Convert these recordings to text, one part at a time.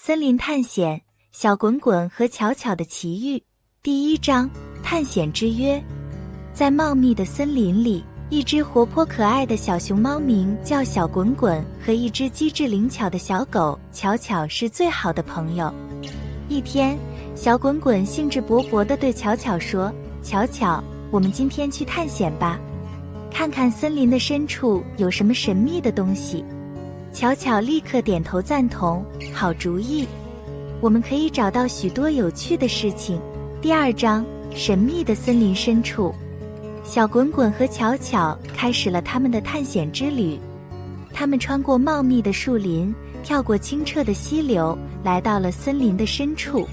森林探险，小滚滚和巧巧的奇遇。第一章，探险之约。在茂密的森林里，一只活泼可爱的小熊猫名叫小滚滚，和一只机智灵巧的小狗巧巧是最好的朋友。一天，小滚滚兴致勃勃地对巧巧说：“巧巧，我们今天去探险吧，看看森林的深处有什么神秘的东西。”巧巧立刻点头赞同，好主意，我们可以找到许多有趣的事情。第二章，神秘的森林深处。小滚滚和巧巧开始了他们的探险之旅。他们穿过茂密的树林，跳过清澈的溪流，来到了森林的深处。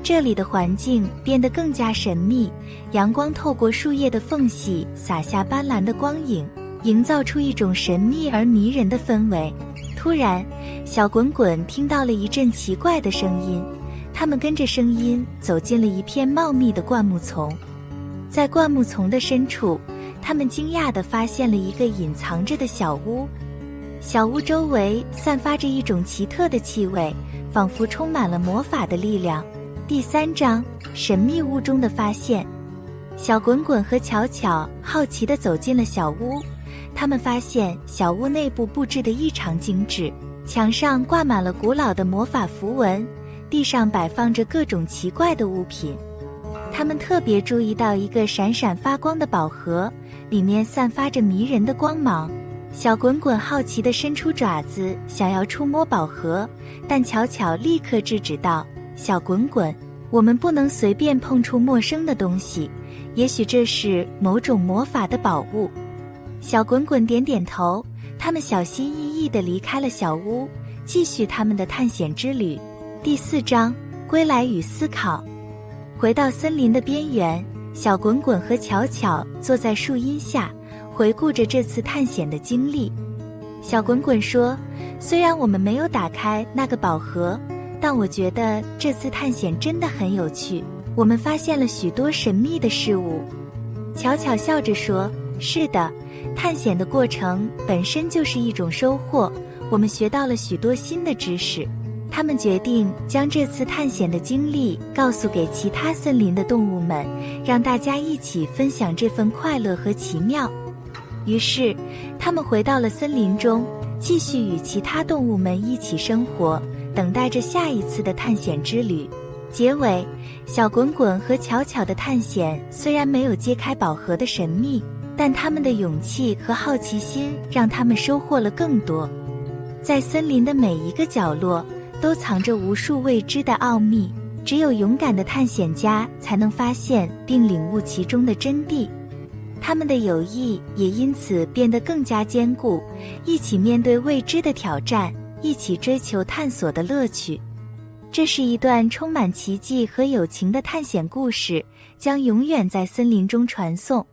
这里的环境变得更加神秘，阳光透过树叶的缝隙洒下斑斓的光影，营造出一种神秘而迷人的氛围。突然，小滚滚听到了一阵奇怪的声音，他们跟着声音走进了一片茂密的灌木丛。在灌木丛的深处，他们惊讶地发现了一个隐藏着的小屋。小屋周围散发着一种奇特的气味，仿佛充满了魔法的力量。第三章，神秘屋中的发现。小滚滚和巧巧好奇地走进了小屋，他们发现小屋内部布置得异常精致，墙上挂满了古老的魔法符文，地上摆放着各种奇怪的物品。他们特别注意到一个闪闪发光的宝盒，里面散发着迷人的光芒。小滚滚好奇地伸出爪子想要触摸宝盒，但巧巧立刻制止道：“小滚滚，我们不能随便碰触陌生的东西，也许这是某种魔法的宝物。”小滚滚点点头，他们小心翼翼地离开了小屋，继续他们的探险之旅。第四章，归来与思考。回到森林的边缘，小滚滚和巧巧坐在树荫下，回顾着这次探险的经历。小滚滚说：“虽然我们没有打开那个宝盒，但我觉得这次探险真的很有趣，我们发现了许多神秘的事物。”巧巧笑着说：“是的，探险的过程本身就是一种收获，我们学到了许多新的知识。”他们决定将这次探险的经历告诉给其他森林的动物们，让大家一起分享这份快乐和奇妙。于是，他们回到了森林中，继续与其他动物们一起生活，等待着下一次的探险之旅。结尾，小滚滚和巧巧的探险虽然没有揭开宝盒的神秘，但他们的勇气和好奇心让他们收获了更多。在森林的每一个角落都藏着无数未知的奥秘，只有勇敢的探险家才能发现并领悟其中的真谛。他们的友谊也因此变得更加坚固，一起面对未知的挑战，一起追求探索的乐趣。这是一段充满奇迹和友情的探险故事，将永远在森林中传颂。